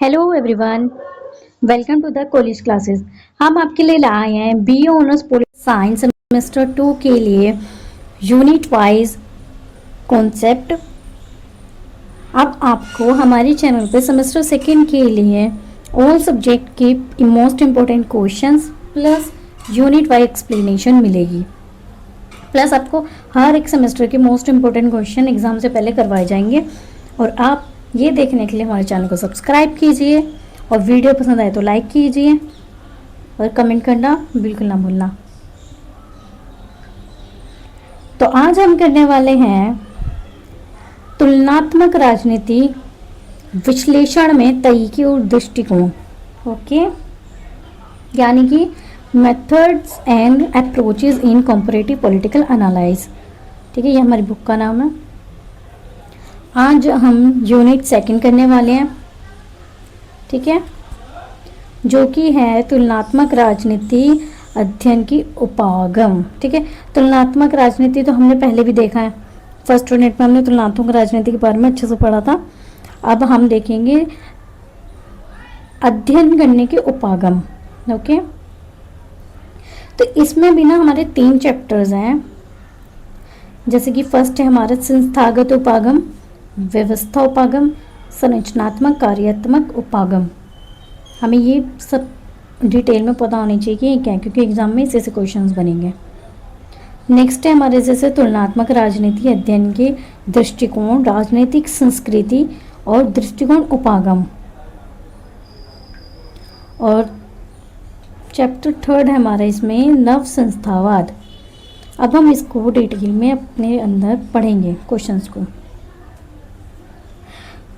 Hello everyone, welcome to the college classes. हम आपके लिए लाए हैं BA honours political science semester 2 के लिए यूनिट वाइज कॉन्सेप्ट। अब आपको हमारे चैनल पे सेमेस्टर सेकेंड के लिए ऑल सब्जेक्ट के most important questions plus unit wise explanation मिलेगी। प्लस आपको हर एक सेमेस्टर के मोस्ट इम्पोर्टेंट क्वेश्चन एग्जाम से पहले करवाए जाएंगे। और आप ये देखने के लिए हमारे चैनल को सब्सक्राइब कीजिए और वीडियो पसंद आए तो लाइक कीजिए और कमेंट करना बिल्कुल ना भूलना। तो आज हम करने वाले हैं तुलनात्मक राजनीति विश्लेषण में तरीके और दृष्टिकोण। ओके, यानी कि methods and approaches in comparative political analysis. ठीक है, ये हमारी बुक का नाम है। आज हम यूनिट सेकंड करने वाले हैं, ठीक है, जो कि है तुलनात्मक राजनीति अध्ययन की उपागम। ठीक है, तुलनात्मक राजनीति तो हमने पहले भी देखा है, फर्स्ट यूनिट में हमने तुलनात्मक राजनीति के बारे में अच्छे से पढ़ा था। अब हम देखेंगे अध्ययन करने के उपागम। ओके, तो इसमें भी ना हमारे 3 चैप्टर्स हैं, जैसे कि फर्स्ट है हमारा संस्थागत उपागम, व्यवस्था उपागम, संरचनात्मक कार्यात्मक उपागम। हमें ये सब डिटेल में पता होनी चाहिए कि क्या, क्योंकि एग्जाम में इससे क्वेश्चंस बनेंगे। नेक्स्ट है हमारे जैसे तुलनात्मक राजनीति अध्ययन के दृष्टिकोण, राजनीतिक संस्कृति और दृष्टिकोण उपागम। और चैप्टर 3 है हमारा इसमें नव संस्थावाद। अब हम इसको डिटेल में अपने अंदर पढ़ेंगे क्वेश्चंस को।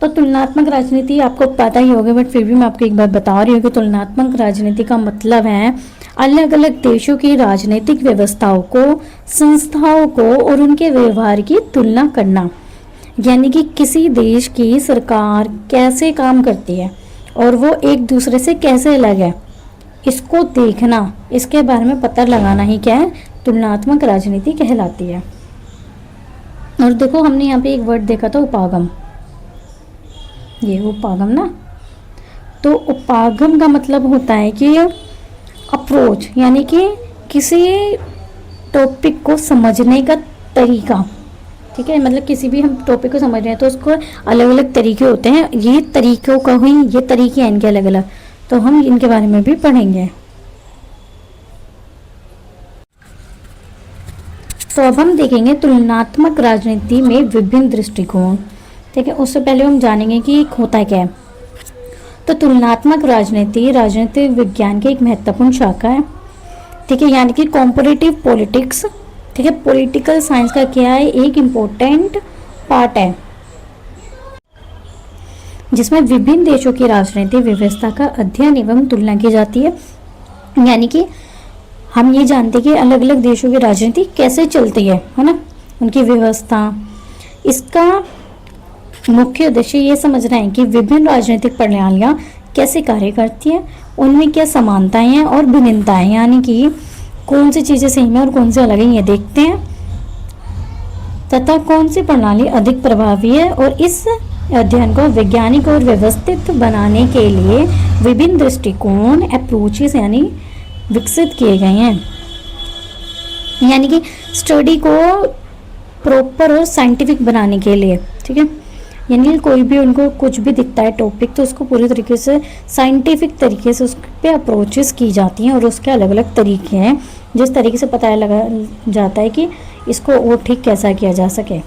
तो तुलनात्मक राजनीति आपको पता ही होगा, बट फिर भी मैं आपको एक बात बता रही हूँ कि तुलनात्मक राजनीति का मतलब है अलग अलग देशों की राजनीतिक व्यवस्थाओं को, संस्थाओं को और उनके व्यवहार की तुलना करना। यानी कि किसी देश की सरकार कैसे काम करती है और वो एक दूसरे से कैसे अलग है, इसको देखना, इसके बारे में पता लगाना ही क्या है, तुलनात्मक राजनीति कहलाती है। और देखो हमने यहाँ पे एक वर्ड देखा था उपागम, ये उपागम ना। तो उपागम का मतलब होता है कि अप्रोच, यानी कि किसी टॉपिक को समझने का तरीका। ठीक है, मतलब किसी भी हम टॉपिक को समझ रहे हैं तो उसको अलग अलग तरीके होते हैं, ये तरीकों का ही ये तरीके हैं इनके अलग अलग, तो हम इनके बारे में भी पढ़ेंगे। तो अब हम देखेंगे तुलनात्मक राजनीति में विभिन्न दृष्टिकोण। ठीक है, उससे पहले हम जानेंगे कि होता क्या है। तो तुलनात्मक राजनीति राजनीतिक विज्ञान की एक महत्वपूर्ण शाखा है। ठीक है, यानी कि कॉम्परेटिव पॉलिटिक्स। ठीक है, पॉलिटिकल साइंस का क्या है, एक इम्पोर्टेंट पार्ट है, जिसमें विभिन्न देशों की राजनीतिक व्यवस्था का अध्ययन एवं तुलना की जाती है। यानी कि हम ये जानते हैं कि अलग अलग देशों की राजनीति कैसे चलती है ना, उनकी व्यवस्था। इसका मुख्य उद्देश्य ये समझना है कि विभिन्न राजनीतिक प्रणालियाँ कैसे कार्य करती हैं, उनमें क्या समानताएं हैं और भिन्नताएं, यानी कि कौन सी चीज़ें सेम है और कौन सी अलग है, ये देखते हैं, तथा कौन सी प्रणाली अधिक प्रभावी है। और इस अध्ययन को वैज्ञानिक और व्यवस्थित बनाने के लिए विभिन्न दृष्टिकोण अप्रोचेस यानी विकसित किए गए हैं। यानी कि स्टडी को प्रॉपर और साइंटिफिक बनाने के लिए। ठीक है, यानी कोई भी उनको कुछ भी दिखता है टॉपिक तो उसको पूरी तरीके से साइंटिफिक तरीके से उस पर अप्रोचेस की जाती हैं, और उसके अलग अलग तरीके हैं जिस तरीके से पता लगा जाता है कि इसको और ठीक कैसा किया जा सके।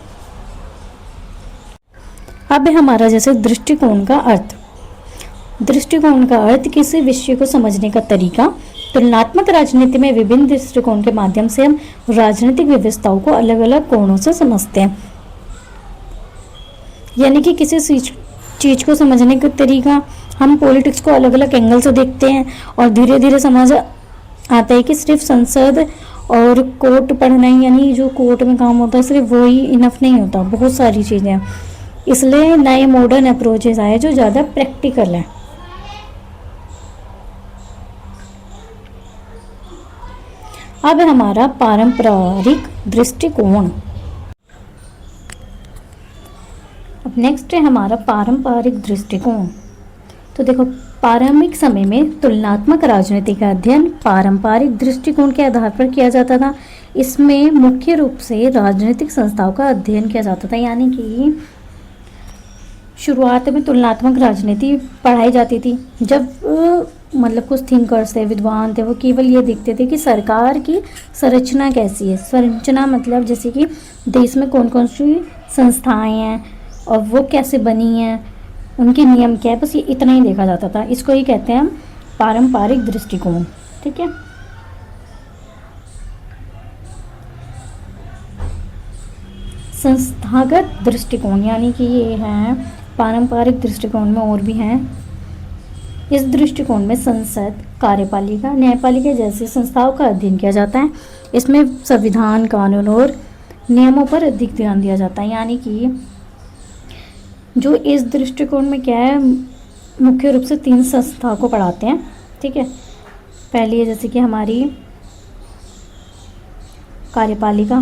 अब हमारा जैसे दृष्टिकोण का अर्थ। दृष्टिकोण का अर्थ किसी विषय को समझने का तरीका। तुलनात्मक राजनीति में विभिन्न दृष्टिकोण के माध्यम से हम राजनीतिक व्यवस्थाओं को अलग अलग कोणों से समझते हैं। यानी कि किसी चीज़ को समझने का तरीका, हम पॉलिटिक्स को अलग अलग एंगल से देखते हैं और धीरे धीरे समझ आता है कि सिर्फ संसद और कोर्ट पढ़ना ही, यानी जो कोर्ट में काम होता है सिर्फ वो ही इनफ नहीं होता, बहुत सारी चीज़ें हैं। इसलिए नए मॉडर्न अप्रोचेस आए जो ज़्यादा प्रैक्टिकल है। अब हमारा पारंपरिक दृष्टिकोण। अब नेक्स्ट है हमारा पारंपरिक दृष्टिकोण। तो देखो, प्रारंभिक समय में तुलनात्मक राजनीति का अध्ययन पारंपरिक दृष्टिकोण के आधार पर किया जाता था। इसमें मुख्य रूप से राजनीतिक संस्थाओं का अध्ययन किया जाता था, यानी कि शुरुआत में तुलनात्मक राजनीति पढ़ाई जाती थी। जब मतलब कुछ थिंकर्स थे, विद्वान थे, वो केवल ये देखते थे कि सरकार की संरचना कैसी है। संरचना मतलब जैसे कि देश में कौन कौन सी संस्थाएं हैं और वो कैसे बनी हैं, उनके नियम क्या है, बस ये इतना ही देखा जाता था। इसको ही कहते हैं हम पारंपरिक दृष्टिकोण। ठीक है। संस्थागत दृष्टिकोण यानी कि ये है पारंपरिक दृष्टिकोण में और भी हैं। इस दृष्टिकोण में संसद, कार्यपालिका, न्यायपालिका जैसी संस्थाओं का अध्ययन किया जाता है। इसमें संविधान, कानून और नियमों पर अधिक ध्यान दिया जाता है। यानी कि जो इस दृष्टिकोण में क्या है, मुख्य रूप से 3 संस्थाओं को पढ़ाते हैं। ठीक है। पहली है जैसे कि हमारी कार्यपालिका,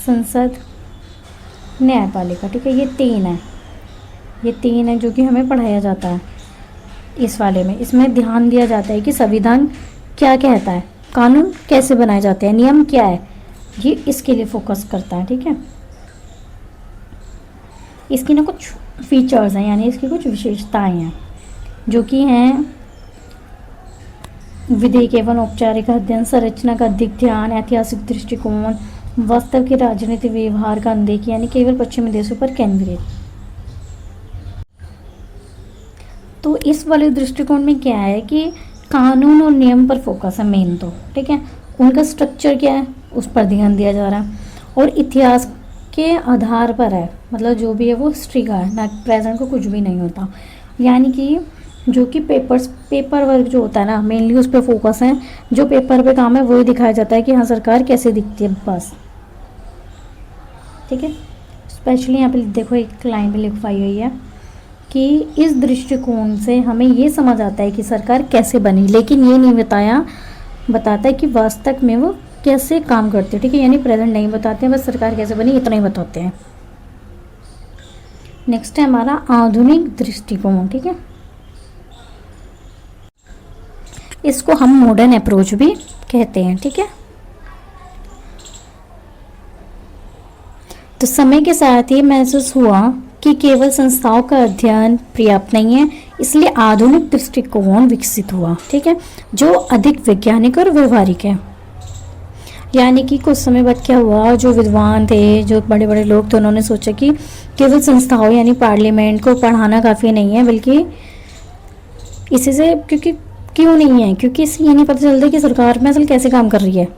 संसद, न्यायपालिका। ठीक है, ये 3 है। ये 3 है जो कि हमें पढ़ाया जाता है इस वाले में। इसमें ध्यान दिया जाता है कि संविधान क्या कहता है, कानून कैसे बनाए जाते हैं, नियम क्या है, ये इसके लिए फोकस करता है। ठीक है। इसकी ना कुछ फीचर्स हैं, यानी इसकी कुछ विशेषताएं हैं जो कि हैं विधेयक एवं औपचारिक अध्ययन, संरचना का अधिक ध्यान, ऐतिहासिक दृष्टिकोण, वास्तव के राजनीतिक व्यवहार का अनदेखी, यानी केवल पश्चिमी देशों पर केंद्रित। तो इस वाले दृष्टिकोण में क्या है कि कानून और नियम पर फोकस है मेन तो। ठीक है। उनका स्ट्रक्चर क्या है, उस पर ध्यान दिया जा रहा है। और इतिहास के आधार पर है, मतलब जो भी है वो हिस्ट्री का है, ना प्रेजेंट को कुछ भी नहीं होता। यानी कि जो कि पेपर वर्क जो होता है ना, मेनली उस पर फोकस है। जो पेपर पे काम है वही दिखाया जाता है कि हाँ सरकार कैसे दिखती है, बस। ठीक है। स्पेशली यहाँ पे देखो एक लाइन भी लिखवाई हुई है कि इस दृष्टिकोण से हमें ये समझ आता है कि सरकार कैसे बनी, लेकिन ये नहीं बताता है कि वास्तव में वो कैसे काम करते हैं। ठीक है। यानी प्रेजेंट नहीं बताते हैं, बस सरकार कैसे बनी इतना ही बताते हैं। नेक्स्ट है हमारा आधुनिक दृष्टिकोण। ठीक है। इसको हम मॉडर्न अप्रोच भी कहते हैं। ठीक है। तो समय के साथ ये महसूस हुआ कि केवल संस्थाओं का अध्ययन पर्याप्त नहीं है, इसलिए आधुनिक दृष्टिकोण विकसित हुआ। ठीक है, जो अधिक वैज्ञानिक और व्यवहारिक है। यानी कि कुछ समय बाद क्या हुआ, जो विद्वान थे, जो बड़े बड़े लोग थे, उन्होंने सोचा कि केवल संस्थाओं यानी पार्लियामेंट को पढ़ाना काफ़ी नहीं है, बल्कि इसी से क्यों नहीं है, क्योंकि इससे ये नहीं पता चलता कि सरकार में असल कैसे काम कर रही है,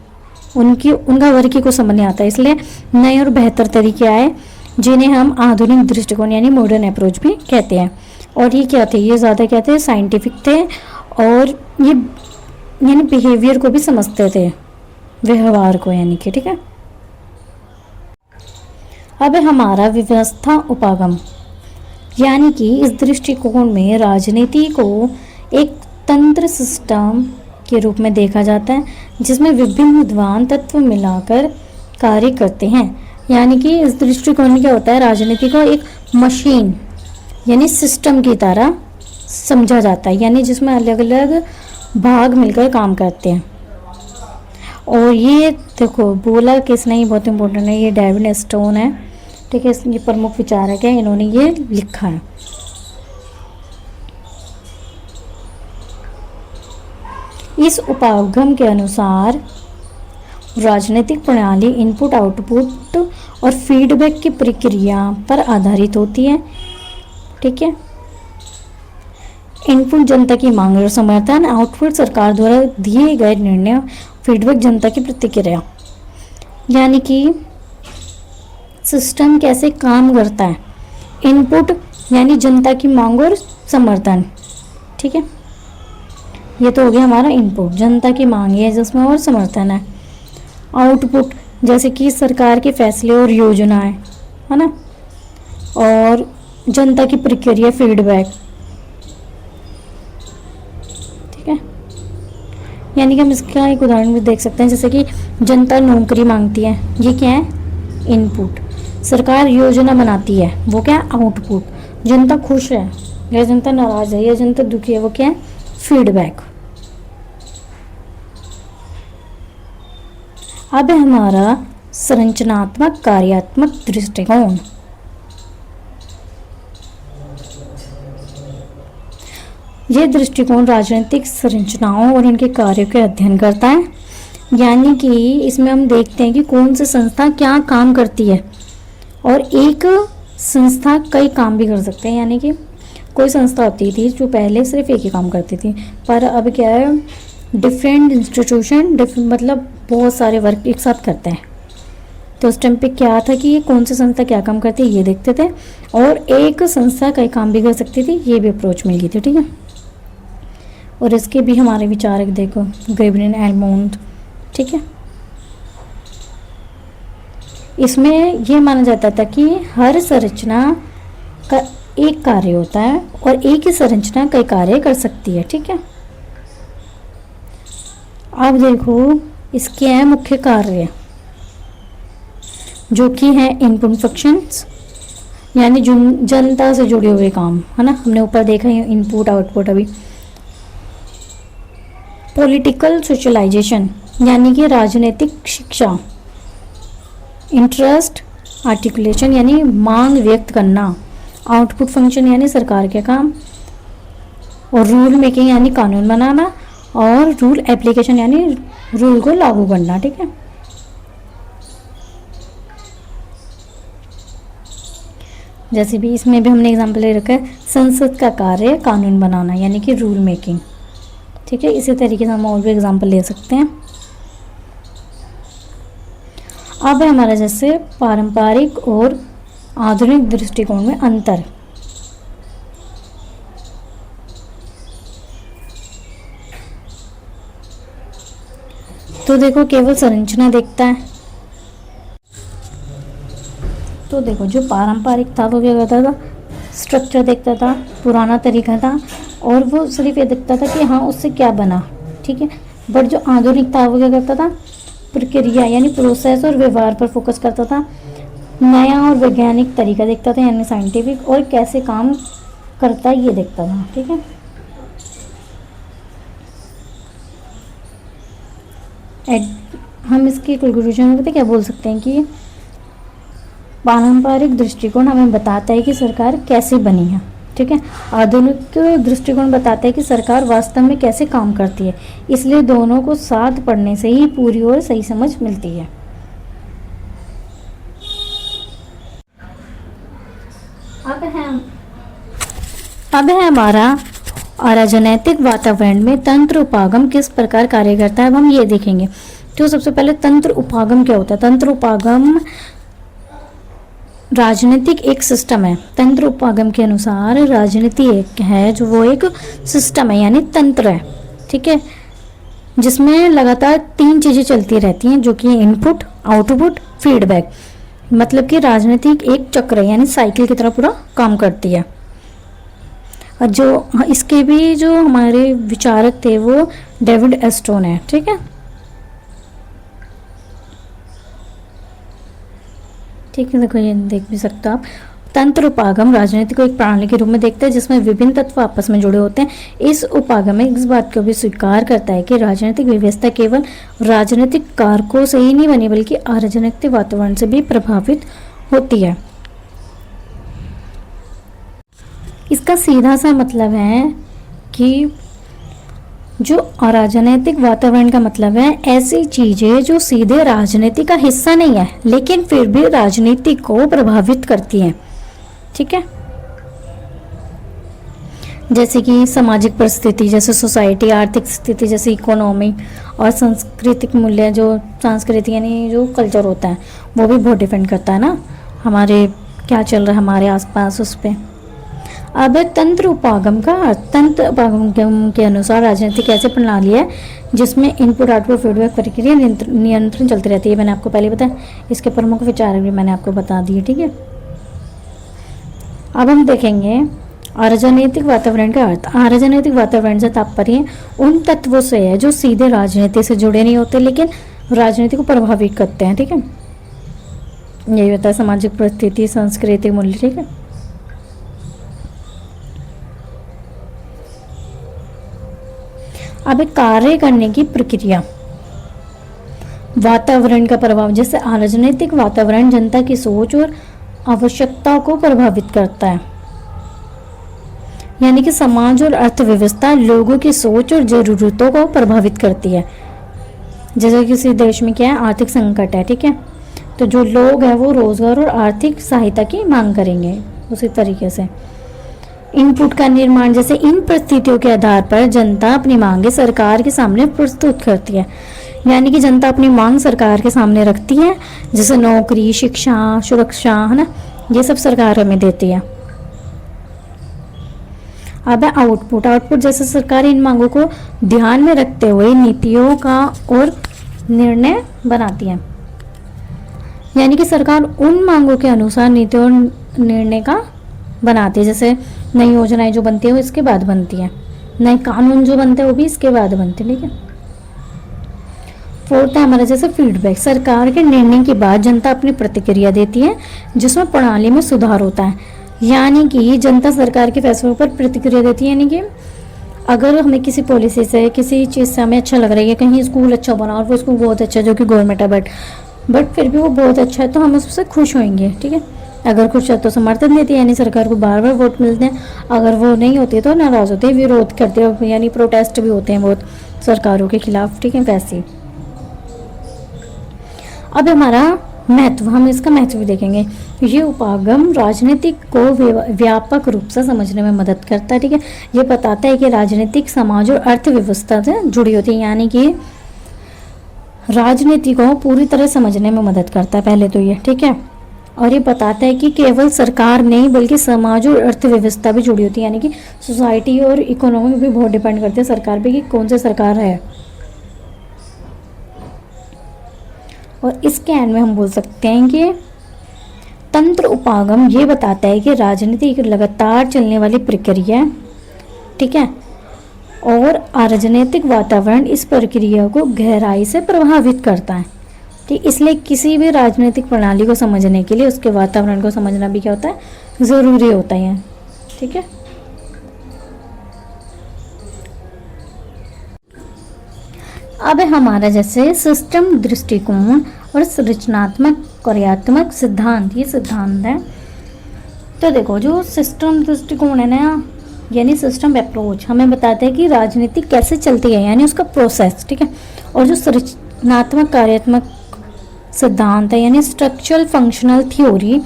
उनका वर्क ही को समझ नहीं आता। इसलिए नए और बेहतर तरीके आए जिन्हें हम आधुनिक दृष्टिकोण यानी मॉडर्न अप्रोच भी कहते हैं। और ये क्या थे, ये ज़्यादा क्या थे, साइंटिफिक थे और ये यानी बिहेवियर को भी समझते थे, व्यवहार को यानी कि। ठीक है, अब हमारा व्यवस्था उपागम, यानी कि इस दृष्टिकोण में राजनीति को एक तंत्र सिस्टम के रूप में देखा जाता है जिसमें विभिन्न विद्वान तत्व मिलाकर कार्य करते हैं। यानी कि इस दृष्टिकोण में क्या होता है, राजनीति को एक मशीन यानी सिस्टम की तरह समझा जाता है, यानी जिसमें अलग अलग भाग मिलकर काम करते हैं। और ये देखो बोला किसने, ही बहुत इम्पोर्टेंट है, ये डेविड स्टोन है। ठीक है, ये प्रमुख विचारक है, इन्होंने ये लिखा है। इस उपागम के अनुसार राजनीतिक प्रणाली इनपुट, आउटपुट और फीडबैक की प्रक्रिया पर आधारित होती है। ठीक है, इनपुट जनता की मांग और समर्थन, आउटपुट सरकार द्वारा दिए गए निर्णय, फीडबैक जनता की प्रतिक्रिया। यानी कि सिस्टम कैसे काम करता है, इनपुट यानी जनता की मांग और समर्थन। ठीक है, ये तो हो गया हमारा इनपुट, जनता की मांग है जिसमें और समर्थन है। आउटपुट जैसे कि सरकार के फैसले और योजनाएं, है ना, और जनता की प्रक्रिया, फीडबैक। ठीक है, यानी कि हम इसका एक उदाहरण भी देख सकते हैं, जैसे कि जनता नौकरी मांगती है, ये क्या है, इनपुट। सरकार योजना बनाती है, वो क्या है, आउटपुट। जनता खुश है, यह जनता नाराज है, यह जनता दुखी है, वो क्या है? फीडबैक। अब है हमारा संरचनात्मक कार्यात्मक दृष्टिकोण। यह दृष्टिकोण राजनीतिक संरचनाओं और उनके कार्यों के अध्ययन करता है, यानी कि इसमें हम देखते हैं कि कौन सी संस्था क्या काम करती है, और एक संस्था कई काम भी कर सकते हैं। यानी कि कोई संस्था होती थी जो पहले सिर्फ एक ही काम करती थी, पर अब क्या है, डिफरेंट इंस्टीट्यूशन मतलब बहुत सारे वर्क एक साथ करते हैं। तो उस टाइम पे क्या था कि ये कौन सी संस्था क्या काम करती है ये देखते थे, और एक संस्था कई काम भी कर सकती थी, ये भी अप्रोच मिल गई थी। ठीक है, और इसके भी हमारे विचारक देखो, गैब्रियल एलमोंट। ठीक है, इसमें यह माना जाता था कि हर संरचना का एक कार्य होता है और एक ही संरचना कई कार्य कर सकती है। ठीक है, अब देखो इसके हैं मुख्य कार्य, जो कि है इनपुट फंक्शंस, यानी जनता से जुड़े हुए काम, है ना, हमने ऊपर देखा है इनपुट आउटपुट। अभी पॉलिटिकल सोशलाइजेशन, यानी कि राजनीतिक शिक्षा। इंटरेस्ट आर्टिकुलेशन, यानी मांग व्यक्त करना। आउटपुट फंक्शन, यानी सरकार के काम। और रूल मेकिंग, यानी कानून बनाना। और रूल एप्लीकेशन, यानी रूल को लागू करना। ठीक है, जैसे भी इसमें भी हमने एग्जाम्पल ले रखा है, संसद का कार्य कानून बनाना, यानी कि रूल मेकिंग। ठीक है, इसी तरीके से हम और भी एग्जाम्पल ले सकते हैं। अब है हमारा जैसे पारंपरिक और आधुनिक दृष्टिकोण में अंतर। तो देखो केवल संरचना देखता है। तो देखो जो पारंपरिक था वो क्या करता था, स्ट्रक्चर देखता था, पुराना तरीका था, और वो सिर्फ ये देखता था कि हाँ उससे क्या बना। ठीक है, बट जो आधुनिक था वो क्या करता था, प्रक्रिया यानी प्रोसेस और व्यवहार पर फोकस करता था। नया और वैज्ञानिक तरीका देखता था, यानी साइंटिफिक, और कैसे काम करता है ये देखता था। ठीक है, हम इसकी कंक्लूजन में पता क्या बोल सकते हैं कि पारंपरिक दृष्टिकोण हमें बताता है कि सरकार कैसे बनी है। ठीक है, आधुनिक दृष्टिकोण बताता है कि सरकार वास्तव में कैसे काम करती है। इसलिए दोनों को साथ पढ़ने से ही पूरी और सही समझ मिलती है। अब है हमारा अराजनैतिक वातावरण में तंत्र उपागम किस प्रकार कार्य करता है, अब हम ये देखेंगे। तो सबसे पहले तंत्र उपागम क्या होता है। तंत्र उपागम राजनीतिक एक सिस्टम है। तंत्र उपागम के अनुसार राजनीति एक है जो वो एक सिस्टम है, यानी तंत्र है। ठीक है, जिसमें लगातार 3 चीजें चलती रहती हैं, जो कि इनपुट, आउटपुट, फीडबैक। मतलब कि राजनीतिक एक चक्र है, यानी साइकिल की तरह पूरा काम करती है। और जो इसके भी जो हमारे विचारक थे वो डेविड एस्टोन है। ठीक है, ठीक है, देखो ये देख भी सकते हो आप। तंत्र उपागम राजनीति को एक प्रणाली के रूप में देखते हैं जिसमें विभिन्न तत्व आपस में जुड़े होते हैं। इस उपागम में इस बात को भी स्वीकार करता है कि राजनीतिक व्यवस्था केवल राजनीतिक कारकों से ही नहीं बनी बल्कि अराजनैतिक वातावरण से भी प्रभावित होती है। इसका सीधा सा मतलब है कि जो अराजनैतिक वातावरण का मतलब है ऐसी चीजें जो सीधे राजनीति का हिस्सा नहीं है लेकिन फिर भी राजनीति को प्रभावित करती हैं। ठीक है, जैसे कि सामाजिक परिस्थिति, जैसे सोसाइटी, आर्थिक स्थिति जैसे इकोनॉमी, और सांस्कृतिक मूल्य, जो संस्कृति यानी जो कल्चर होता है वो भी बहुत डिपेंड करता है ना, हमारे क्या चल रहा है हमारे आसपास उस पर। अब तंत्र उपागम का अर्थ। तंत्र उपागम के अनुसार राजनीति कैसे प्रणाली है जिसमें इनपुट आउटपुट फीडबैक प्रक्रिया नियंत्रण चलती रहती है। मैंने आपको पहले बताया, इसके प्रमुख विचारक भी मैंने आपको बता दिए। ठीक है, अब हम देखेंगे अराजनैतिक वातावरण का अर्थ। अराजनैतिक वातावरण से तात्पर्य उन तत्वों से है जो सीधे राजनीति से जुड़े नहीं होते लेकिन राजनीति को प्रभावित करते हैं। ठीक है, यही होता है सामाजिक परिस्थिति, सांस्कृतिक मूल्य। ठीक है, अब एक कार्य करने की प्रक्रिया, वातावरण का प्रभाव, जैसे राजनीतिक वातावरण जनता की सोच और आवश्यकता को प्रभावित करता है। यानी कि समाज और अर्थव्यवस्था लोगों की सोच और जरूरतों को प्रभावित करती है। जैसे किसी देश में क्या है, आर्थिक संकट है, ठीक है, तो जो लोग हैं वो रोजगार और आर्थिक सहायता की मांग करेंगे। उसी तरीके से इनपुट का निर्माण, जैसे इन परिस्थितियों के आधार पर जनता अपनी मांगे सरकार के सामने प्रस्तुत करती है। यानी कि जनता अपनी मांग सरकार के सामने रखती है, जैसे नौकरी, शिक्षा, सुरक्षा, है ना, ये सब सरकार हमें देती है। अब है आउटपुट। आउटपुट जैसे सरकार इन मांगों को ध्यान में रखते हुए नीतियों का और निर्णय बनाती है। यानी कि सरकार उन मांगों के अनुसार नीति और निर्णय का बनाती है। जैसे नई योजनाएं जो बनती है वो इसके बाद बनती है, नए कानून जो बनते हैं वो भी इसके बाद बनते हैं, ठीक है। फोर्थ है हमारा जैसे फीडबैक। सरकार के निर्णय के बाद जनता अपनी प्रतिक्रिया देती है, जिसमें प्रणाली में सुधार होता है। यानी कि जनता सरकार के फैसलों पर प्रतिक्रिया देती है। यानी कि अगर हमें किसी पॉलिसी से, किसी चीज़ से हमें अच्छा लग रहा है, कहीं स्कूल अच्छा बना और वो स्कूल बहुत अच्छा, जो कि गवर्नमेंट है, बट फिर भी वो बहुत अच्छा है, तो हम उससे खुश होंगे, ठीक है। अगर खुश है तो समर्थन देती है, यानी सरकार को बार बार वोट मिलते हैं। अगर वो नहीं होती तो नाराज़ होते हैं, विरोध करते हैं, यानी प्रोटेस्ट भी होते हैं बहुत सरकारों के खिलाफ, ठीक है, वैसे। अब हमारा महत्व, हम इसका महत्व भी देखेंगे। ये उपागम राजनीतिक को व्यापक रूप से समझने में मदद करता है, ठीक है। ये बताता है कि राजनीतिक समाज और अर्थव्यवस्था से जुड़ी होती है, यानी कि राजनीति को पूरी तरह समझने में मदद करता है पहले तो ये, ठीक है। और ये बताता है कि केवल सरकार नहीं बल्कि समाज और अर्थव्यवस्था भी जुड़ी होती है, यानी कि सोसाइटी और इकोनॉमी भी बहुत डिपेंड करते हैं सरकार पे कि कौन सी सरकार है। और इसके एंड में हम बोल सकते हैं कि तंत्र उपागम ये बताता है कि राजनीति एक लगातार चलने वाली प्रक्रिया है, ठीक है, और राजनीतिक वातावरण इस प्रक्रिया को गहराई से प्रभावित करता है, ठीक। इसलिए किसी भी राजनीतिक प्रणाली को समझने के लिए उसके वातावरण को समझना भी क्या होता है, ज़रूरी होता है, ठीक है। अब हमारा जैसे सिस्टम दृष्टिकोण और संरचनात्मक कार्यात्मक सिद्धांत, ये सिद्धांत है। तो देखो जो सिस्टम दृष्टिकोण है ना, यानी सिस्टम अप्रोच हमें बताते हैं कि राजनीति कैसे चलती है, यानी उसका प्रोसेस, ठीक है। और जो संरचनात्मक कार्यात्मक सिद्धांत है, यानी स्ट्रक्चरल फंक्शनल थ्योरी,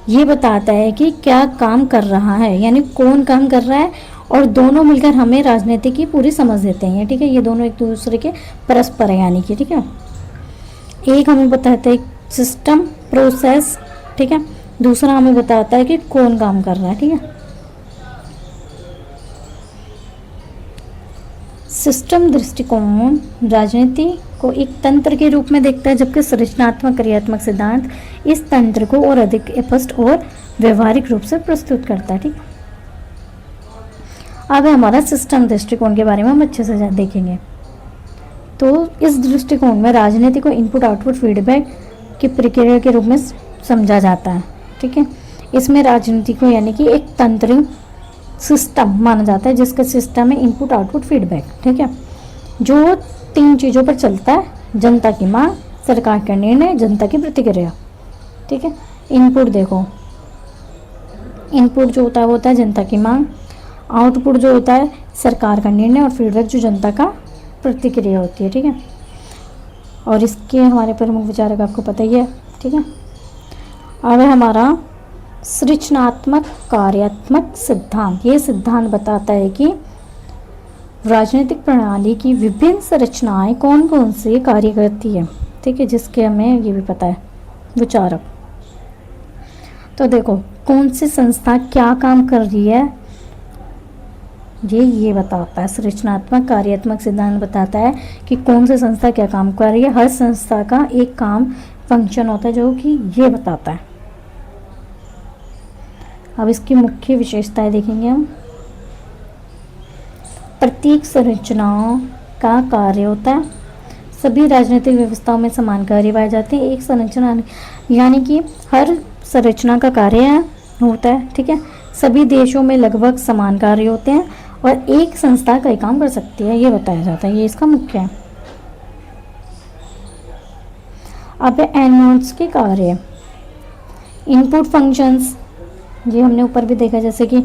ये बताता है कि क्या काम कर रहा है, यानी कौन काम कर रहा है, और दोनों मिलकर हमें राजनीति की पूरी समझ देते हैं, ठीक है। ये दोनों एक दूसरे के परस्पर है, यानी कि, ठीक है। एक हमें बताता है सिस्टम प्रोसेस, ठीक है, दूसरा हमें बताता है कि कौन काम कर रहा है, ठीक है। सिस्टम दृष्टिकोण राजनीति को एक तंत्र के रूप में देखता है, जबकि संरचनात्मक क्रियात्मक सिद्धांत इस तंत्र को और अधिक स्पष्ट और व्यवहारिक रूप से प्रस्तुत करता है, ठीक। अब हमारा सिस्टम दृष्टिकोण के बारे में हम अच्छे से देखेंगे। तो इस दृष्टिकोण में राजनीति को इनपुट आउटपुट फीडबैक की प्रक्रिया के रूप में समझा जाता है, ठीक है। इसमें राजनीति को यानी कि एक तंत्र सिस्टम माना जाता है, जिसका सिस्टम है इनपुट आउटपुट फीडबैक, ठीक है, जो 3 चीज़ों पर चलता है: जनता की मांग, सरकार का निर्णय, जनता की प्रतिक्रिया, ठीक है। इनपुट देखो, इनपुट जो होता है वो होता है जनता की मांग, आउटपुट जो होता है सरकार का निर्णय, और फीडबैक जो जनता का प्रतिक्रिया होती है, ठीक है। और इसके हमारे प्रमुख विचारक आपको पता ही है, ठीक है। अब हमारा संरचनात्मक कार्यात्मक सिद्धांत, ये सिद्धांत बताता है कि राजनीतिक प्रणाली की विभिन्न संरचनाएं कौन कौन से कार्य करती है, ठीक है, जिसके हमें ये भी पता है विचारक। तो देखो कौन सी संस्था क्या काम कर रही है, ये बताता है। संरचनात्मक कार्यात्मक सिद्धांत बताता है कि कौन सी संस्था क्या काम कर रही है। हर संस्था का एक काम फंक्शन होता है जो कि ये बताता है। अब इसकी मुख्य विशेषताएं देखेंगे हम। प्रत्येक संरचनाओं का कार्य होता है। सभी राजनीतिक व्यवस्थाओं में समान कार्य पाए जाते हैं। एक संरचना यानी कि हर संरचना का कार्य होता है, ठीक है। सभी देशों में लगभग समान कार्य होते हैं और एक संस्था कई काम कर सकती है, ये बताया जाता है, ये इसका मुख्य है। अब एनोड्स के कार्य, इनपुट फंक्शंस, ये हमने ऊपर भी देखा, जैसे कि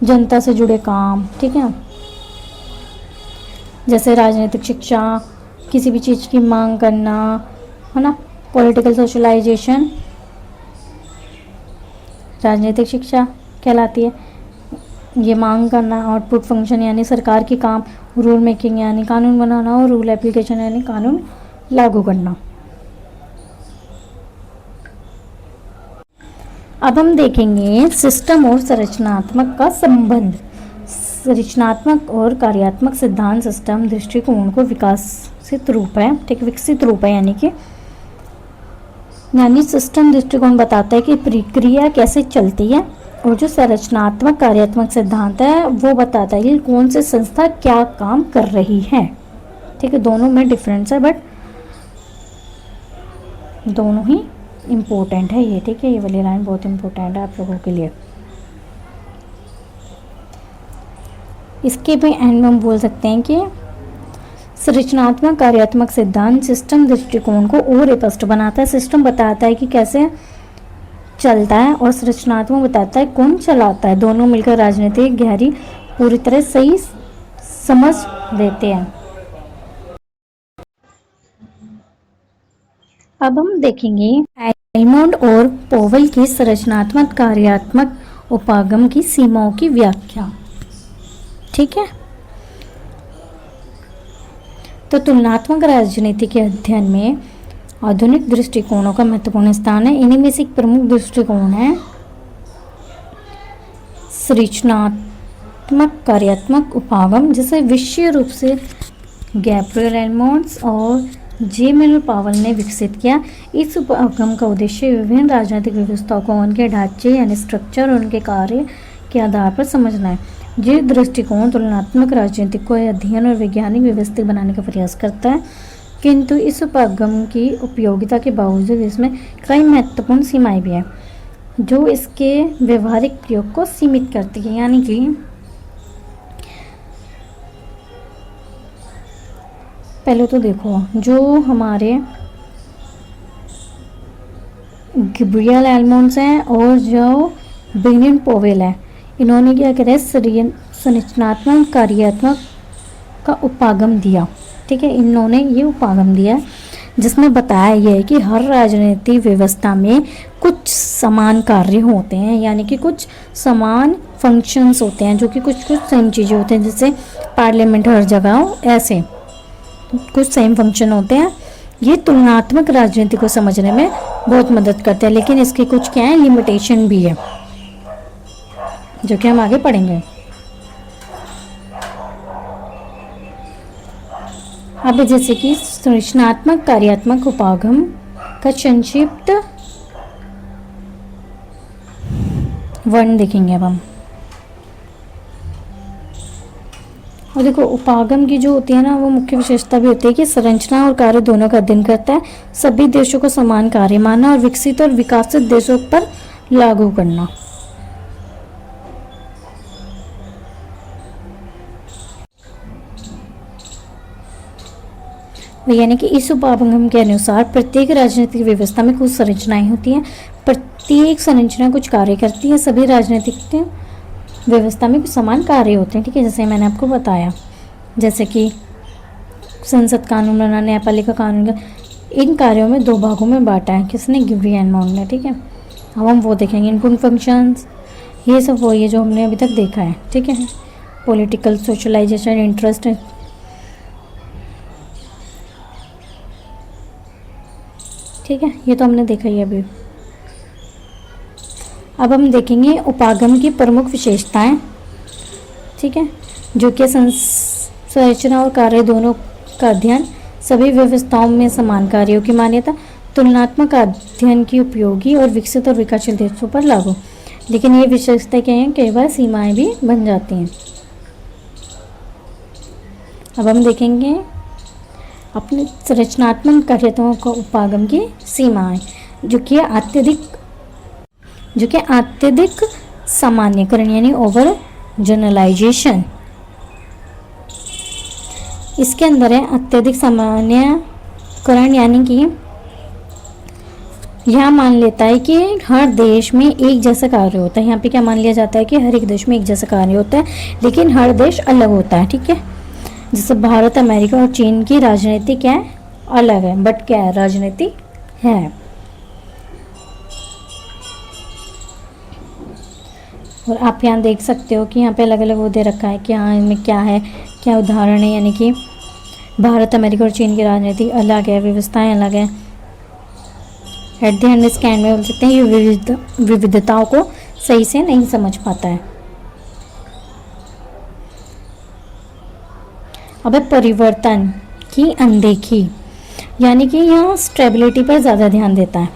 जनता से जुड़े काम, ठीक है, जैसे राजनीतिक शिक्षा, किसी भी चीज़ की मांग करना, है ना, पॉलिटिकल सोशलाइजेशन राजनीतिक शिक्षा कहलाती है, ये मांग करना। आउटपुट फंक्शन यानी सरकार के काम, रूल मेकिंग यानी कानून बनाना, और रूल एप्लीकेशन यानी कानून लागू करना। अब हम देखेंगे सिस्टम और संरचनात्मक का संबंध। संरचनात्मक और कार्यात्मक सिद्धांत सिस्टम दृष्टिकोण को विकसित रूप है, ठीक, विकसित रूप है, यानी सिस्टम दृष्टिकोण बताता है कि प्रक्रिया कैसे चलती है, और जो संरचनात्मक कार्यात्मक सिद्धांत है वो बताता है कि कौन सी संस्था क्या काम कर रही है, ठीक है। दोनों में डिफरेंस है, बट दोनों ही इम्पोर्टेंट है ये, ठीक है। ये वाली लाइन बहुत इम्पोर्टेंट है आप लोगों के लिए। इसके भी एंड में हम बोल सकते हैं कि संरचनात्मक कार्यात्मक सिद्धांत सिस्टम दृष्टिकोण को और स्पष्ट बनाता है। सिस्टम बताता है कि कैसे चलता है, और संरचनात्मक बताता है कौन चलाता है। दोनों मिलकर राजनीतिक गहरी पूरी तरह सही समझ देते हैं। अब हम देखेंगे एलमोंड और पोवेल की संरचनात्मक कार्यात्मक उपागम की सीमाओं की व्याख्या, ठीक है। तो तुलनात्मक राजनीति के अध्ययन में आधुनिक दृष्टिकोणों का महत्वपूर्ण स्थान है। इन्हीं में से एक प्रमुख दृष्टिकोण है संरचनात्मक कार्यात्मक उपागम, जिसे विशेष रूप से गैब्रियल एलमोंड्स और जे मेनुअल पावेल ने विकसित किया। इस उपागम का उद्देश्य विभिन्न राजनीतिक व्यवस्थाओं को उनके ढांचे यानी स्ट्रक्चर और उनके कार्य के आधार पर समझना है। ये दृष्टिकोण तुलनात्मक राजनीति को अध्ययन और वैज्ञानिक व्यवस्थित बनाने का प्रयास करता है, किंतु इस उपागम की उपयोगिता के बावजूद इसमें कई महत्वपूर्ण सीमाएं भी हैं जो इसके व्यवहारिक प्रयोग को सीमित करती है। यानी कि पहले तो देखो, जो हमारे गैब्रियल एलमोंड्स हैं और जो बेनिन पोवेल है, इन्होंने क्या करा, संरचनात्मक कार्यात्मक का उपागम दिया, ठीक है। इन्होंने ये उपागम दिया जिसमें बताया यह है कि हर राजनीतिक व्यवस्था में कुछ समान कार्य होते हैं, यानी कि कुछ समान फंक्शंस होते हैं, जो कि कुछ सेम चीज़ें होते हैं। जैसे पार्लियामेंट हर जगह हो, ऐसे कुछ सेम फंक्शन होते हैं। ये तुलनात्मक राजनीति को समझने में बहुत मदद करते हैं, लेकिन इसके कुछ क्या है, लिमिटेशन भी है, जो कि हम आगे पढ़ेंगे। अब जैसे कि संरचनात्मक कार्यात्मक उपागम का संक्षिप्त वर्णन देखेंगे अब हम। और देखो, उपागम की जो होती है ना, वो मुख्य विशेषता भी होती है कि संरचना और कार्य दोनों का अध्ययन करता है, सभी देशों को समान कार्य मानना और विकसित और विकासित देशों पर लागू करना। यानी कि इस उपागम के अनुसार प्रत्येक राजनीतिक व्यवस्था में कुछ संरचनाएं होती हैं, प्रत्येक संरचना कुछ कार्य करती है, सभी राजनीतिक व्यवस्था में कुछ समान कार्य होते हैं, ठीक है। जैसे मैंने आपको बताया, जैसे कि संसद कानून बनाना, न्यायपालिका कानून, इन कार्यों में दो भागों में बांटा है, किसने, गैब्रियल एलमोंड ने, ठीक है। अब हम वो देखेंगे इनपुट फंक्शंस, ये सब वो ये जो हमने अभी तक देखा है, ठीक है। पॉलिटिकल सोशलाइजेशन, इंटरेस्ट, ठीक है, ये तो हमने देखा ही अभी। अब हम देखेंगे उपागम की प्रमुख विशेषताएं, ठीक है, जो कि संरचना और कार्य दोनों का अध्ययन, सभी व्यवस्थाओं में समान कार्यों की मान्यता, तुलनात्मक अध्ययन की उपयोगी और विकसित और विकासशील देशों पर लागू। लेकिन ये विशेषताएं क्या हैं, कई बार सीमाएं भी बन जाती हैं। अब हम देखेंगे अपने संरचनात्मक कार्यात्मक का उपागम की सीमाएं, जो कि अत्यधिक सामान्यकरण यानी ओवर जनरलाइजेशन, इसके अंदर है अत्यधिक सामान्यकरण, यानी कि यह मान लेता है कि हर देश में एक जैसा कार्य होता है। यहाँ पे क्या मान लिया जाता है कि हर एक देश में एक जैसा कार्य होता है, लेकिन हर देश अलग होता है। ठीक है, जैसे भारत, अमेरिका और चीन की राजनीति क्या है, अलग है, बट क्या है, राजनीति है। और आप यहाँ देख सकते हो कि यहाँ पे अलग अलग वो दे रखा है कि हाँ इनमें क्या है, क्या उदाहरण है, यानी कि भारत, अमेरिका और चीन की राजनीति अलग है, व्यवस्थाएं अलग है। एट द एंड स्कैंड में बोल सकते हैं ये विविधताओं को सही से नहीं समझ पाता है। अब परिवर्तन की अनदेखी, यानी कि यहाँ स्टेबिलिटी पर ज़्यादा ध्यान देता है।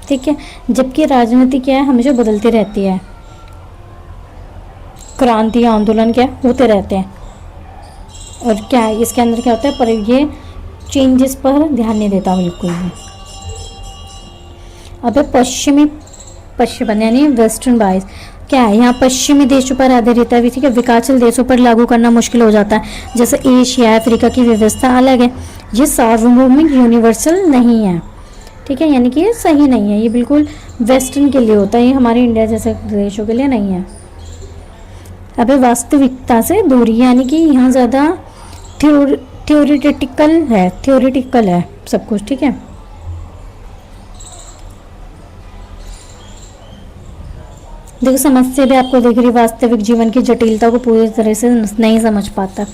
ठीक है, जबकि राजनीति क्या है, हमेशा बदलती रहती है, क्रांति आंदोलन क्या होते रहते हैं। और क्या है इसके अंदर क्या होता है, पर ये चेंजेस पर ध्यान नहीं देता बिल्कुल भी। अब पश्चिम यानी वेस्टर्न बायस, क्या है, यहाँ पश्चिमी देशों पर आधारित है। ठीक है, विकासशील देशों पर लागू करना मुश्किल हो जाता है। जैसे एशिया, अफ्रीका की व्यवस्था अलग है, ये सार्वभौमिक यूनिवर्सल नहीं है। ठीक है, यानी कि ये सही नहीं है, ये बिल्कुल वेस्टर्न के लिए होता है, ये हमारे इंडिया जैसे देशों के लिए नहीं है। अब वास्तविकता से दूरी, यानी कि यहाँ ज़्यादा थ्योरेटिकल है सब कुछ। ठीक है, देखो समस्या भी आपको दिख रही, वास्तविक जीवन की जटिलता को पूरी तरह से नहीं समझ पाता,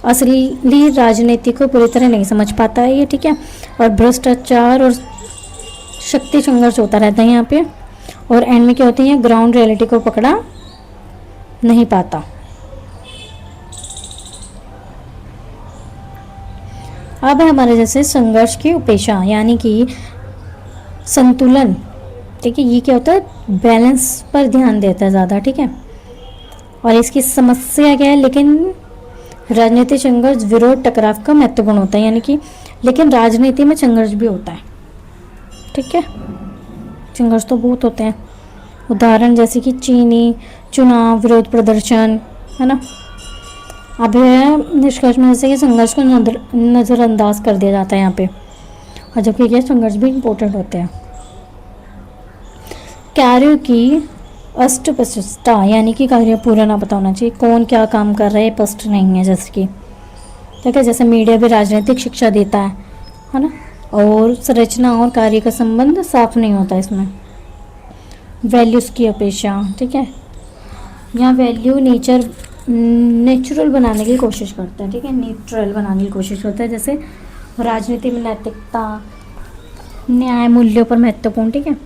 असली राजनीति को पूरी तरह नहीं समझ पाता है ये। ठीक है, और भ्रष्टाचार और शक्ति संघर्ष होता रहता है यहाँ पे, और एंड में क्या होती है, ग्राउंड रियलिटी को पकड़ा नहीं पाता। अब हमारे जैसे संघर्ष की उपेक्षा, यानी कि संतुलन। ठीक है, ये क्या होता है, बैलेंस पर ध्यान देता है ज़्यादा। ठीक है, और इसकी समस्या क्या है, लेकिन राजनीतिक संघर्ष, विरोध, टकराव का महत्वपूर्ण होता है, यानी कि लेकिन राजनीति में संघर्ष भी होता है। ठीक है, संघर्ष तो बहुत होते हैं, उदाहरण जैसे कि चीनी चुनाव, विरोध प्रदर्शन, है ना। अब निष्कर्ष में जैसे कि संघर्ष को नज़रअंदाज कर दिया जाता है यहाँ पे, और जबकि ये संघर्ष भी इम्पोर्टेंट होते हैं। कार्यों की अस्पष्टता, यानी कि कार्य पूरा ना पता होना चाहिए, कौन क्या काम कर रहा है स्पष्ट नहीं है। जैसे कि ठीक है, जैसे मीडिया भी राजनीतिक शिक्षा देता है ना, और संरचना और कार्य का संबंध साफ नहीं होता इसमें। वैल्यूज़ की अपेक्षा, ठीक है, यहाँ वैल्यू नेचुरल बनाने की कोशिश करता है। ठीक है, न्यूट्रल बनाने की कोशिश करता है, जैसे राजनीति में नैतिकता, न्याय, मूल्यों पर महत्वपूर्ण। ठीक है,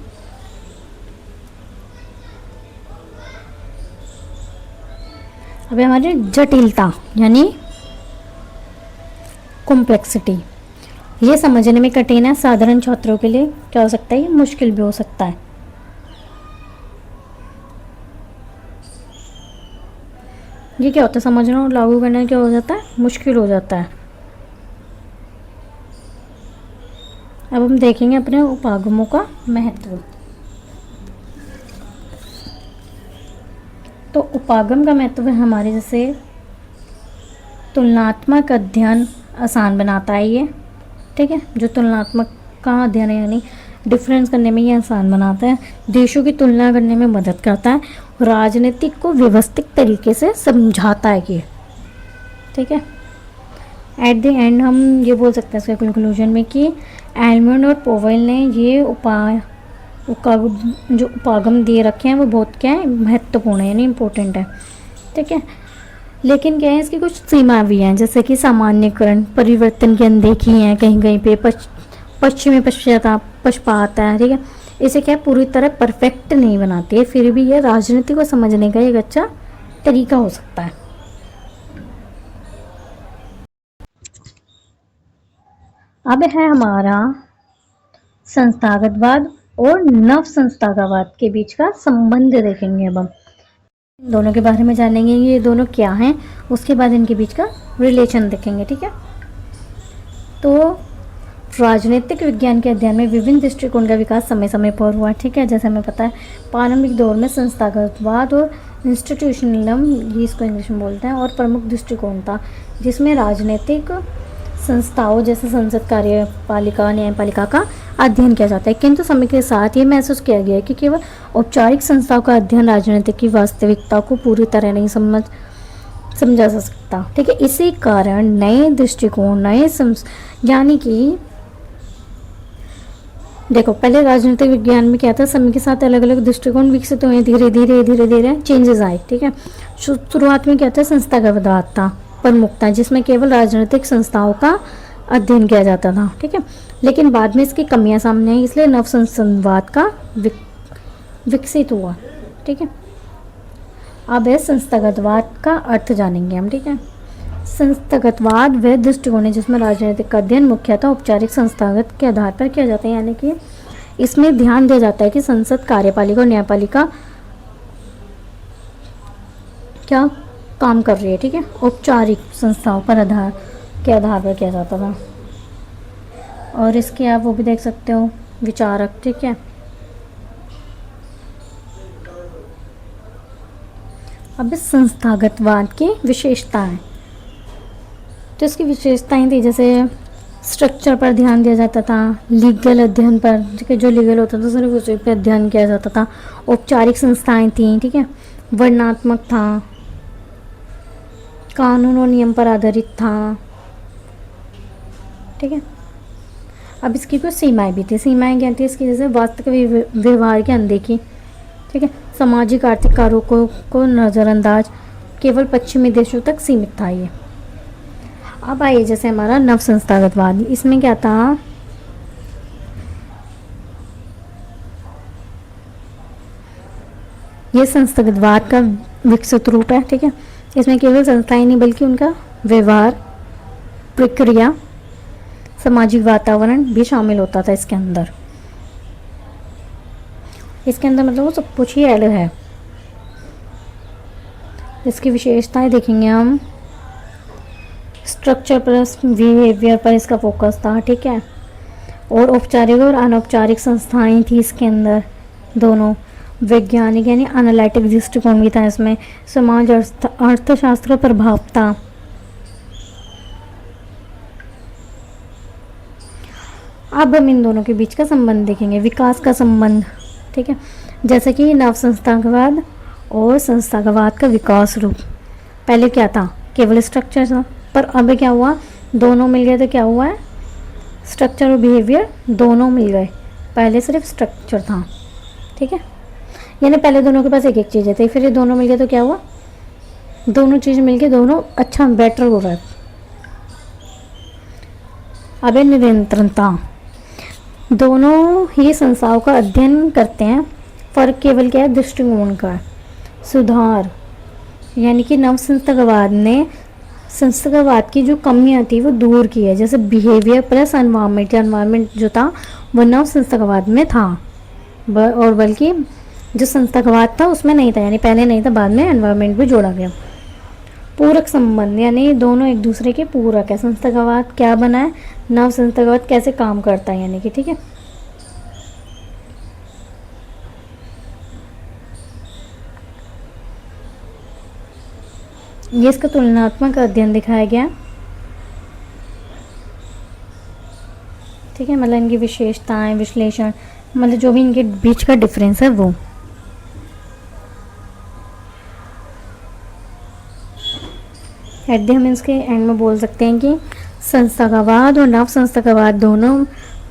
अभी हमारी जटिलता यानी कॉम्प्लेक्सिटी, ये समझने में कठिन है। साधारण छात्रों के लिए क्या हो सकता है, ये मुश्किल भी हो सकता है। ये क्या होता है, समझना और लागू करना क्या हो जाता है, मुश्किल हो जाता है। अब हम देखेंगे अपने उपागमों का महत्व। तो उपागम का महत्व है हमारे जैसे तुलनात्मक अध्ययन आसान बनाता है ये। ठीक है, जो तुलनात्मक का अध्ययन है यानी डिफरेंस करने में ये आसान बनाता है, देशों की तुलना करने में मदद करता है, राजनीतिक को व्यवस्थित तरीके से समझाता है ये। ठीक है, एट द एंड हम ये बोल सकते हैं इसके कंक्लूजन में कि एलमंड और पोवेल ने ये जो उपागम दिए रखे हैं वो बहुत क्या है, महत्वपूर्ण है यानी इम्पोर्टेंट है। ठीक है, लेकिन क्या है, इसकी कुछ सीमा भी हैं, जैसे कि सामान्यकरण, परिवर्तन की अनदेखी है, कहीं कहीं पे पश्चिमी पक्षपात है। ठीक है, इसे क्या पूरी तरह परफेक्ट नहीं बनाती है, फिर भी ये राजनीति को समझने का एक अच्छा तरीका हो सकता है। अब है हमारा संस्थागतवाद और नव संस्थागतवाद के बीच का संबंध देखेंगे। अब हम दोनों के बारे में जानेंगे, ये दोनों क्या हैं, उसके बाद इनके बीच का रिलेशन देखेंगे। ठीक है, तो राजनीतिक विज्ञान के अध्ययन में विभिन्न दृष्टिकोण का विकास समय समय पर हुआ। ठीक है, जैसे हमें पता है प्रारंभिक दौर में संस्थागतवाद और इंस्टीट्यूशनलिज्म ये इसको इंग्लिश में बोलते हैं, और प्रमुख दृष्टिकोण था जिसमें राजनीतिक संस्थाओं जैसे संसद, कार्यपालिका, न्यायपालिका का अध्ययन किया जाता है। किंतु समय के साथ ये महसूस किया गया कि केवल औपचारिक संस्थाओं का अध्ययन राजनीति की वास्तविकता को पूरी तरह नहीं समझा जा सकता। ठीक है, इसी कारण नए दृष्टिकोण, यानी कि देखो पहले राजनीतिक विज्ञान में क्या था, समय के साथ अलग अलग दृष्टिकोण विकसित हुए, धीरे धीरे चेंजेस आए। ठीक है, शुरुआत में क्या था, संस्थागतवाद था, प्रमुखता, जिसमें केवल राजनीतिक संस्थाओं का अध्ययन किया जाता था। ठीक है, लेकिन बाद में इसकी कमियां सामने आई, इसलिए नव संस्थागतवाद का विकसित हुआ। ठीक है, अब है संस्थागतवाद का अर्थ जानेंगे हम। ठीक है, संस्थागतवाद वह दृष्टिकोण है जिसमें राजनीतिक का अध्ययन मुख्यतः औपचारिक संस्थागत के आधार पर किया जाता है, यानी कि इसमें ध्यान दिया जाता है कि संसद, कार्यपालिका और न्यायपालिका क्या काम कर रही है। ठीक है, औपचारिक संस्थाओं पर आधार पर किया जाता था। और इसके आप वो भी देख सकते हो, विचारक। ठीक है, अब इस संस्थागतवाद की विशेषताएं, तो इसकी विशेषताएं थी जैसे स्ट्रक्चर पर ध्यान दिया जाता था, लीगल अध्ययन पर, ठीक है, जो लीगल होता था सिर्फ उसी पर अध्ययन किया जाता था। औपचारिक संस्थाएं थी। ठीक है, वर्णनात्मक था, कानून और नियम पर आधारित था। ठीक है, अब इसकी कुछ सीमाएं भी थी। सीमाएं क्या थी इसकी, जैसे वास्तविक व्यवहार की अनदेखी। ठीक है, सामाजिक आर्थिक कारकों को नज़रअंदाज, केवल पश्चिमी देशों तक सीमित था ये। अब आइए जैसे हमारा नव संस्थागतवाद, इसमें क्या था, ये संस्थागतवाद का विकसित रूप है। ठीक है, इसमें केवल संस्थाएं नहीं बल्कि उनका व्यवहार, प्रक्रिया, सामाजिक वातावरण भी शामिल होता था इसके अंदर। मतलब वो सब कुछ ही ऐड है। इसकी विशेषताएं देखेंगे हम, स्ट्रक्चर प्लस बिहेवियर पर इसका फोकस था। ठीक है, और औपचारिक और अनौपचारिक संस्थाएं थी इसके अंदर दोनों। वैज्ञानिक यानी एनालिटिक दृष्टिकोण भी था इसमें। समाज अर्थशास्त्र पर प्रभाव था। अब हम इन दोनों के बीच का संबंध देखेंगे, विकास का संबंध। ठीक है, जैसे कि नव संस्थागतवाद और संस्थागतवाद का विकास रूप। पहले क्या था, केवल स्ट्रक्चर था, पर अब क्या हुआ, दोनों मिल गए। तो क्या हुआ है, स्ट्रक्चर और बिहेवियर दोनों मिल गए। पहले सिर्फ स्ट्रक्चर था। ठीक है, यानी पहले दोनों के पास एक एक चीज़ें थी, फिर ये दोनों मिल गए तो क्या हुआ, दोनों चीज़ मिल के दोनों अच्छा बेटर हो रहा है। अब है निरंतरता, दोनों ही संस्थाओं का अध्ययन करते हैं, फर्क केवल क्या है, दृष्टिकोण का। सुधार, यानी कि नव संस्थागतवाद ने संस्थागतवाद की जो कमियां थी वो दूर की है, जैसे बिहेवियर प्लस एनवायरनमेंट जो था वो नव संस्थागतवाद में था, और बल्कि जो संस्थागतवाद था उसमें नहीं था, यानी पहले नहीं था, बाद में एनवायरनमेंट भी जोड़ा गया। पूरक संबंध, यानी दोनों एक दूसरे के पूरक है। संस्थागतवाद क्या बना है, नव संस्थागतवाद कैसे काम करता है, यानी कि ठीक है। ये इसका तुलनात्मक अध्ययन दिखाया गया। ठीक है, मतलब इनकी विशेषताएं, विश्लेषण, मतलब जो भी इनके बीच का डिफरेंस है वो। एट द हम इसके एंड में बोल सकते हैं कि संस्थागतवाद और नव संस्थागतवाद दोनों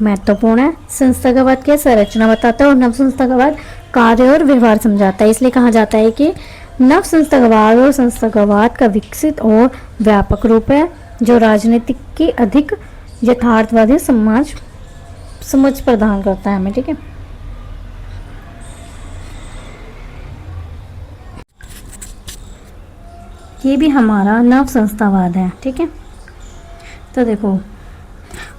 महत्वपूर्ण है। संस्थागतवाद क्या संरचना बताता है और नव संस्थागतवाद कार्य और व्यवहार समझाता है। इसलिए कहा जाता है कि नव संस्थागतवाद और संस्थागतवाद का विकसित और व्यापक रूप है जो राजनीतिक की अधिक यथार्थवादी समझ प्रदान करता है हमें। ठीक है, ये भी हमारा नव संस्थावाद है। ठीक है, तो देखो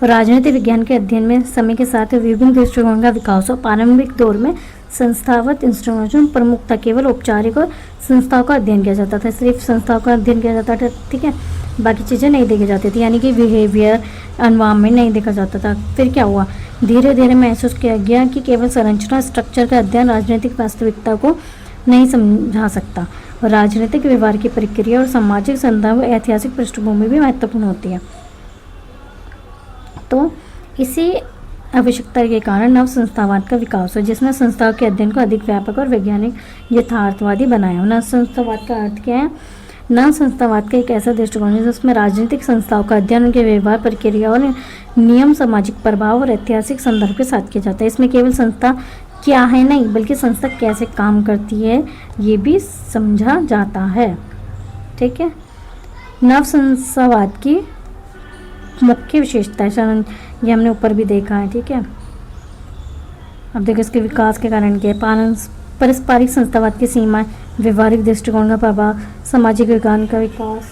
राजनीतिक विज्ञान के अध्ययन में समय के साथ विभिन्न दृष्टिकोण का विकास हो। प्रारंभिक दौर में संस्थागत इंस्ट्रूमेंट प्रमुख था, केवल औपचारिक और संस्थाओं का अध्ययन किया जाता था, सिर्फ संस्थाओं का अध्ययन किया जाता था। ठीक है, बाकी चीज़ें नहीं देखी जाती थी, यानी कि बिहेवियर, एनवायरनमेंट नहीं देखा जाता था। फिर क्या हुआ, धीरे धीरे महसूस किया गया कि केवल संरचना, स्ट्रक्चर का अध्ययन राजनीतिक वास्तविकता को नहीं समझा सकता। और राजनीतिक व्यवहार की प्रक्रिया और सामाजिक संदर्भ ऐतिहासिक पृष्ठभूमि भी महत्वपूर्ण होती है। तो इसी आवश्यकता के कारण नव संस्थावाद का विकास हो, जिसने संस्थाओं के अध्ययन को अधिक व्यापक और वैज्ञानिक यथार्थवादी बनाया। नव संस्थावाद का अर्थ क्या है? नव संस्थावाद का एक ऐसा दृष्टिकोण है जिसमें राजनीतिक संस्थाओं का अध्ययन, उनके व्यवहार, प्रक्रिया और नियम, सामाजिक प्रभाव और ऐतिहासिक संदर्भ के साथ किया जाता है। इसमें केवल संस्था क्या है नहीं, बल्कि संस्था कैसे काम करती है ये भी समझा जाता है। ठीक है, नव संस्थावाद की मुख्य विशेषता है, ये हमने ऊपर भी देखा है। ठीक है, अब देखो इसके विकास के कारण क्या है। पारस्परिक संस्थावाद की सीमाएं, व्यवहारिक दृष्टिकोण का प्रभाव, सामाजिक विज्ञान का विकास,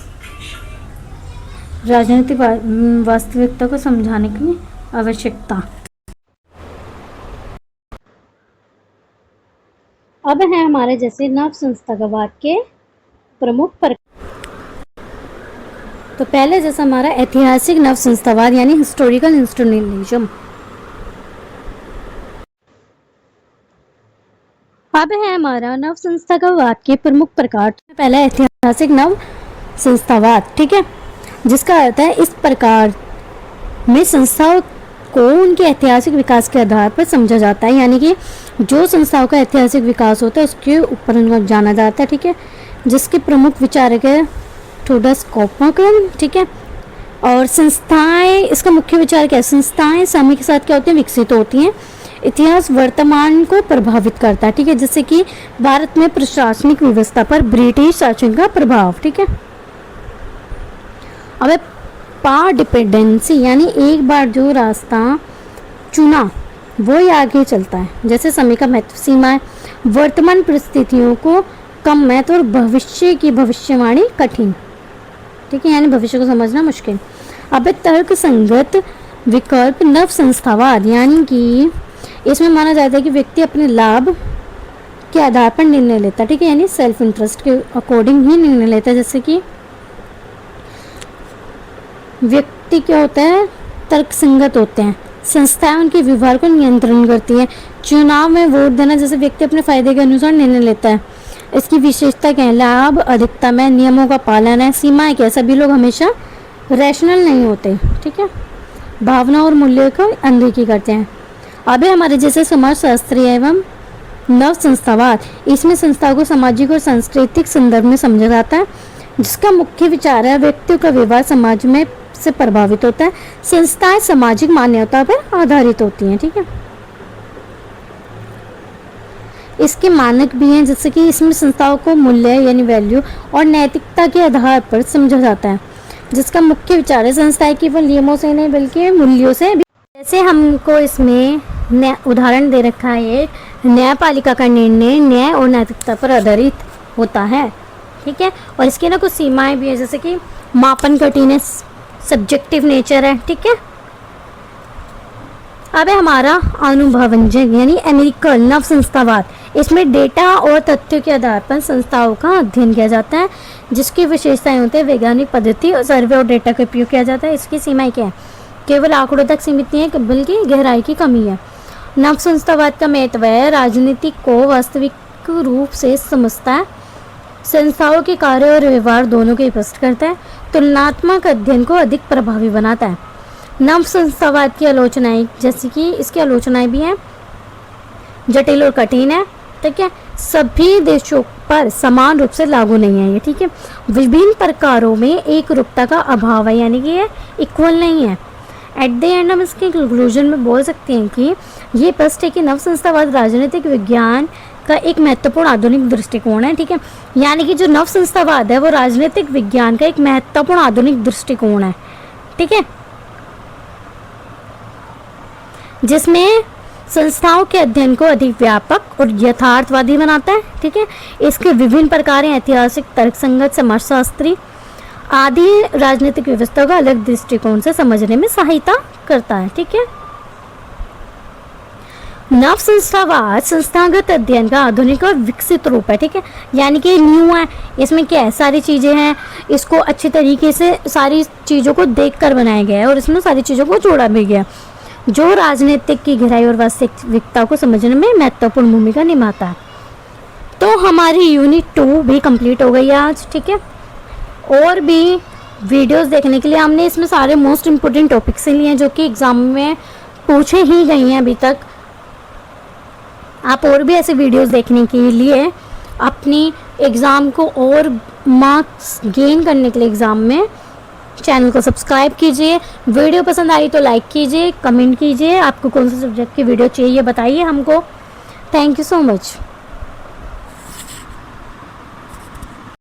राजनीतिक वास्तविकता को समझाने की आवश्यकता। अब है हमारे जैसे नव संस्थावाद के प्रमुख प्रकार। तो पहले जैसा हमारा ऐतिहासिक नव संस्थावाद यानी हिस्टोरिकल इंस्टीट्यूशनलिज्म। अब है हमारा नव संस्थावाद के प्रमुख प्रकार। पहला ऐतिहासिक नव संस्थावाद, ठीक है, जिसका अर्थ है इस प्रकार में संस्थाओं को उनके ऐतिहासिक विकास के आधार पर समझा जाता है, यानी कि जो संस्थाओं का ऐतिहासिक विकास होता है उसके ऊपर उनको जाना जाता है। ठीक है, जिसके प्रमुख विचारक है थॉमस कॉपरकन। ठीक है, और संस्थाएं, इसका मुख्य विचार क्या है? संस्थाएं समय के साथ क्या होती हैं? विकसित होती हैं। इतिहास वर्तमान को प्रभावित करता है। ठीक है, जैसे कि भारत में प्रशासनिक व्यवस्था पर ब्रिटिश शासन का प्रभाव। ठीक है, अब पार डिपेंडेंसी यानी एक बार जो रास्ता चुना वो ही आगे चलता है। जैसे समय का महत्व, सीमाएं, वर्तमान परिस्थितियों को कम महत्व और भविष्य की भविष्यवाणी कठिन। ठीक है, यानी भविष्य को समझना मुश्किल। अब तर्क संगत विकल्प नव संस्थावाद, यानी कि इसमें माना जाता है कि व्यक्ति अपने लाभ के आधार पर निर्णय लेता है। ठीक है, यानी सेल्फ इंटरेस्ट के अकॉर्डिंग ही निर्णय लेता है। जैसे कि व्यक्ति क्या होता है? तर्क संगत होते हैं। संस्थाएं उनके व्यवहार को नियंत्रण करती है। चुनाव में वोट देना, जैसे व्यक्ति अपने फायदे के अनुसार निर्णय लेता है। इसकी विशेषता क्या है? लाभ अधिकतम है, नियमों का पालन है, सीमाएं क्या? सभी लोग हमेशा रैशनल नहीं होते। ठीक है, भावना और मूल्य को अनदेखी करते हैं। अभी हमारे जैसे समाजशास्त्री एवं नव संस्थावाद, इसमें संस्थाओं को सामाजिक और सांस्कृतिक संदर्भ में समझा जाता है, जिसका मुख्य विचार है व्यक्तियों का व्यवहार समाज में से प्रभावित होता है। संस्थाएं सामाजिक मान्यता पर आधारित होती हैं। ठीक है, इसके मानक भी हैं, जैसे कि इसमें संस्थाओं को मूल्य यानी वैल्यू और नैतिकता के आधार पर समझा जाता है, जिसका मुख्य विचार है संस्थाएं केवल नियमों से नहीं बल्कि मूल्यों से भी। जैसे हमको इसमें उदाहरण दे रखा है, न्यायपालिका का निर्णय न्याय और नैतिकता पर आधारित होता है। ठीक है, और इसकी ना कुछ सीमाएं भी है, जैसे कि मापन कठिन है, सब्जेक्टिव नेचर है। ठीक है, अब है हमारा अनुभवजन्य यानी एम्पिरिकल नव संस्थावाद। इसमें डेटा और तथ्यों के आधार पर संस्थाओं का अध्ययन किया जाता है, जिसकी विशेषताएं होती है वैज्ञानिक पद्धति और सर्वे और डेटा का उपयोग किया जाता है। इसकी सीमाएं क्या है? केवल आंकड़ों तक सीमित नहीं है बल्कि गहराई की कमी है। नव संस्थावाद का महत्व है राजनीति को वास्तविक रूप से समझता है, संस्थाओं के कार्य और व्यवहार दोनों को स्पष्ट करता है, तुलनात्मक अध्ययन को अधिक प्रभावी बनाता है। नव संस्थावाद की आलोचनाएं, जैसे कि इसकी आलोचनाएं भी हैं, जटिल और कठिन है। ठीक है, सभी देशों पर समान रूप से लागू नहीं है ये। ठीक है, विभिन्न प्रकारों में एक रूपता का अभाव है, यानी कि ये इक्वल नहीं है। एट द एंड हम इसके कंक्लूजन में बोल सकते हैं कि ये स्पष्ट है कि नव संस्थावाद राजनीतिक विज्ञान का एक महत्वपूर्ण आधुनिक दृष्टिकोण है। ठीक है, यानी कि जो नव संस्थावाद है वो राजनीतिक विज्ञान का एक महत्वपूर्ण आधुनिक दृष्टिकोण है। ठीक है, जिसमें संस्थाओं के अध्ययन को अधिक व्यापक और यथार्थवादी बनाता है। ठीक है, इसके विभिन्न प्रकार हैं, ऐतिहासिक, तर्कसंगत, समाजशास्त्री आदि राजनीतिक व्यवस्था को अलग दृष्टिकोण से समझने में सहायता करता है। ठीक है, नव संस्थावाद संस्थागत अध्ययन का आधुनिक और विकसित रूप है। ठीक है, यानी कि न्यू है, इसमें क्या है? सारी चीज़ें हैं, इसको अच्छी तरीके से सारी चीज़ों को देखकर बनाया गया है और इसमें सारी चीज़ों को जोड़ा भी गया, जो राजनीतिक की गहराई और वास्तविकता को समझने में महत्वपूर्ण भूमिका निभाता है। तो हमारी यूनिट 2 भी कंप्लीट हो गई है आज, ठीक है। और भी वीडियोस देखने के लिए हमने इसमें सारे मोस्ट इम्पोर्टेंट टॉपिक्स से लिए हैं जो कि एग्ज़ाम में पूछे ही गई हैं अभी तक। आप और भी ऐसे वीडियोस देखने के लिए अपनी एग्ज़ाम को और मार्क्स गेन करने के लिए एग्ज़ाम में चैनल को सब्सक्राइब कीजिए। वीडियो पसंद आई तो लाइक कीजिए, कमेंट कीजिए, आपको कौन से सब्जेक्ट की वीडियो चाहिए बताइए हमको। Thank you so much.